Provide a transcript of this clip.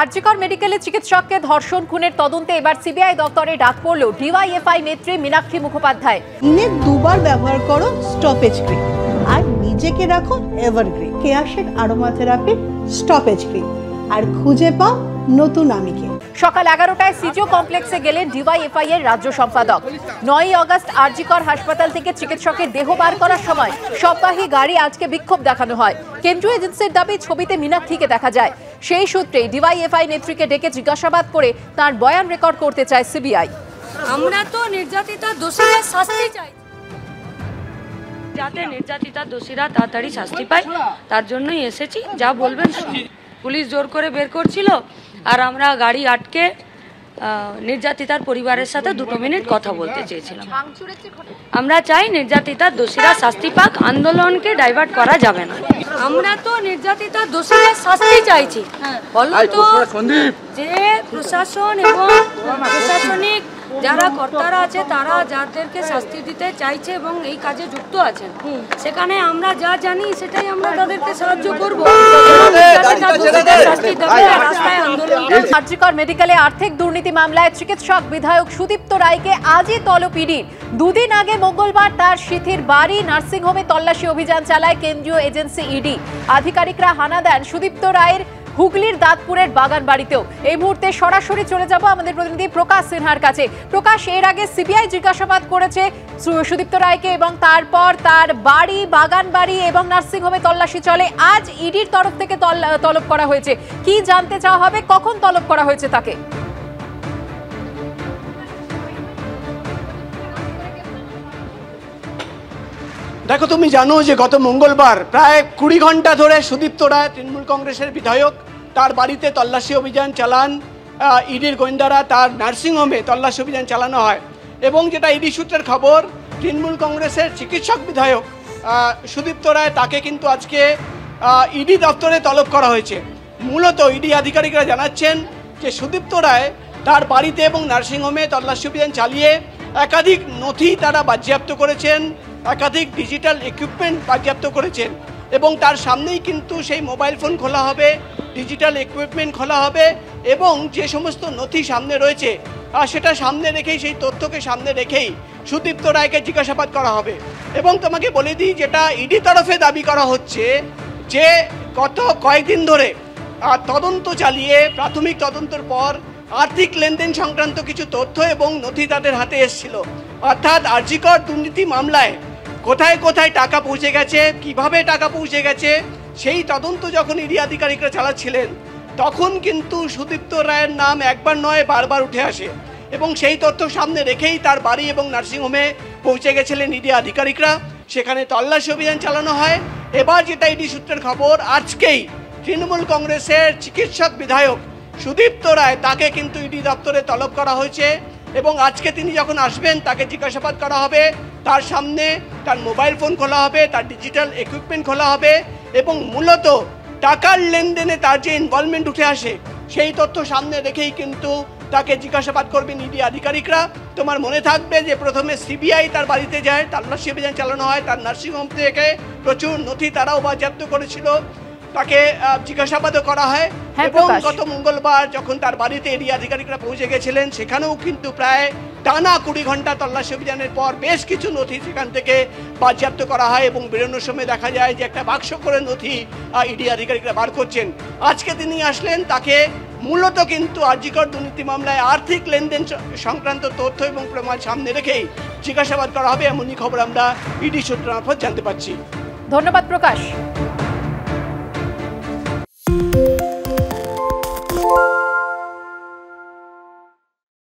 আরজিকর মেডিকেলে চিকিৎসককে ধর্ষণ খুনের তদন্তে এবার সিবিআই দপ্তরে ডাক পড়ল ডিওয়াইএফআই নেত্রী মীনাক্ষী মুখোপাধ্যায়। দিনে দুবার ব্যবহার করো স্টপেজ ক্রিম আর নিজেকে রাখো evergreen কেয়াশেড aroma therapy stoppage cream আর খুঁজে পাও নতুন আমিকে। সকাল 11টায় সিজিও কমপ্লেক্সে গেলেন ডিওয়াইএফআই এর রাজ্য সম্পাদক। 9ই আগস্ট আরজিকর হাসপাতাল থেকে চিকিৎসকের দেহ বার করার সময় সববাহী গাড়ি আজকে বিক্ষোভ দেখানো হয়। কেন্দ্রীয় এজেন্সির দাবি ছবিতে মীনাক্ষীকে দেখা যায়। সেই সূত্রে ডিওয়াইএফআই নেত্রীকে ডেকে জিজ্ঞাসাবাদ করে তার বয়ান রেকর্ড করতে চায় সিবিআই। আমরা তো নির্যাতিতা দোষীদের শাস্তি চাই, যাতে নির্যাতিতা দোষীরা তাড়াতাড়ি শাস্তি পায়, তার জন্যই এসেছি। যা বলবেন পুলিশ জোর করে বের করছিল আর আমরা গাড়ি আটকে নির্যাতিতার পরিবারের সাথে 2 মিনিট কথা বলতে চেয়েছিলাম। আমরা চাই নির্যাতিতার দোষীরা শাস্তি পাক, আন্দোলনকে ডাইভার্ট করা যাবে না। আমরা তো নির্যাতিতার দোষীদের শাস্তি চাইছি। বলো তো যে প্রশাসন এবং প্রশাসনিক যারা কর্তারা আছে তারা যাদেরকে শাস্তি দিতে চাইছে এবং এই কাজে যুক্ত আছেন, সেখানে আমরা যা জানি সেটাই আমরা তাদেরকে সাহায্য করব। আরজিকর মেডিকেলে আর্থিক দুর্নীতি মামলায় চিকিৎসক বিধায়ক সুদীপ্ত রায়কে আজই তলব ইডির। 2 দিন আগে মঙ্গলবার তার সিথির বাড়ি নার্সিংহোমে তল্লাশি অভিযান চালায় কেন্দ্রীয় এজেন্সি ইডি। আধিকারিকরা হানা দেন সুদীপ্ত রায়ের হুগলির দাঁতপুরের বাগান বাড়িতেও। এই মুহূর্তে সরাসরি চলে যাব আমাদের প্রতিনিধি প্রকাশ সিনহার কাছে। প্রকাশ, এর আগে সিবিআই জিজ্ঞাসাবাদ করেছে সুদীপ্ত রায়কে এবং তারপর তার বাড়ি, বাগান বাড়ি এবং নার্সিংহোমে তল্লাশি চলে। আজ ইডির তরফ থেকে তলব করা হয়েছে। কি জানতে চাওয়া হবে, কখন তলব করা হয়েছে তাকে? দেখো, তুমি জানো যে গত মঙ্গলবার প্রায় 20 ঘন্টা ধরে সুদীপ্ত রায়, তৃণমূল কংগ্রেসের বিধায়ক, তার বাড়িতে তল্লাশি অভিযান চালান ইডির গোয়েন্দারা। তার নার্সিংহোমে তল্লাশি অভিযান চালানো হয় এবং যেটা ইডি সূত্রের খবর, তৃণমূল কংগ্রেসের চিকিৎসক বিধায়ক সুদীপ্ত রায়, তাকে কিন্তু আজকে ইডি দপ্তরে তলব করা হয়েছে। মূলত ইডি আধিকারিকরা জানাচ্ছেন যে সুদীপ্ত রায় তার বাড়িতে এবং নার্সিংহোমে তল্লাশি অভিযান চালিয়ে একাধিক নথি তারা বাজেয়াপ্ত করেছেন, একাধিক ডিজিটাল ইকুইপমেন্ট বাজেয়াপ্ত করেছেন এবং তার সামনেই কিন্তু সেই মোবাইল ফোন খোলা হবে, ডিজিটাল ইকুইপমেন্ট খোলা হবে এবং যে সমস্ত নথি সামনে রয়েছে সেটা সামনে রেখেই, সেই তথ্যকে সামনে রেখেই সুদীপ্ত রায়কে জিজ্ঞাসাবাদ করা হবে। এবং তোমাকে বলে দিই, যেটা ইডি তরফে দাবি করা হচ্ছে যে গত কয়েকদিন ধরে তদন্ত চালিয়ে প্রাথমিক তদন্তের পর আর্থিক লেনদেন সংক্রান্ত কিছু তথ্য এবং নথি তাদের হাতে এসেছিল। অর্থাৎ আরজিকর দুর্নীতি মামলায় কোথায় কোথায় টাকা পৌঁছে গেছে, কিভাবে টাকা পৌঁছে গেছে, সেই তদন্ত যখন ইডি আধিকারিকরা চালাচ্ছিলেন তখন কিন্তু সুদীপ্ত রায়ের নাম একবার নয় বারবার উঠে আসে এবং সেই তথ্য সামনে রেখেই তার বাড়ি এবং নার্সিংহোমে পৌঁছে গেছিলেন ইডি আধিকারিকরা। সেখানে তল্লাশি অভিযান চালানো হয়। এবার যেটা ইডি সূত্রের খবর, আজকেই তৃণমূল কংগ্রেসের চিকিৎসক বিধায়ক সুদীপ্ত রায়, তাকে কিন্তু ইডি দপ্তরে তলব করা হয়েছে এবং আজকে তিনি যখন আসবেন তাকে জিজ্ঞাসাবাদ করা হবে। তার সামনে তার মোবাইল ফোন খোলা হবে, তার ডিজিটাল ইকুইপমেন্ট খোলা হবে এবং মূলত টাকার লেনদেনে তার যে ইনভলভমেন্ট উঠে আসে সেই তথ্য সামনে রেখেই কিন্তু তাকে জিজ্ঞাসাবাদ করবেন ইডি আধিকারিকরা। তোমার মনে থাকবে যে প্রথমে সিবিআই তার বাড়িতে যায়, তল্লাশি অভিযান চালানো হয়, তার নার্সিংহোম থেকে প্রচুর নথি তারাও বাজেয়াপ্ত করেছিল, তাকে জিজ্ঞাসাবাদও করা হয় এবং গত মঙ্গলবার যখন তার বাড়িতে ইডি আধিকারিকরা পৌঁছে গেছিলেন সেখানেও কিন্তু প্রায় টানা 20 ঘন্টা তল্লাশি অভিযানের পর বেশ কিছু নথি সেখান থেকে বাজেয়াপ্ত করা হয় এবং বেরোনোর সময় দেখা যায় যে একটা বাক্স করে নথি ইডি আধিকারিকরা বার করছেন। আজকে তিনি আসলেন, তাকে মূলত কিন্তু আরজিকর দুর্নীতি মামলায় আর্থিক লেনদেন সংক্রান্ত তথ্য এবং প্রমাণ সামনে রেখেই জিজ্ঞাসাবাদ করা হবে, এমনই খবর আমরা ইডি সূত্র মারফত জানতে পারছি। ধন্যবাদ প্রকাশ।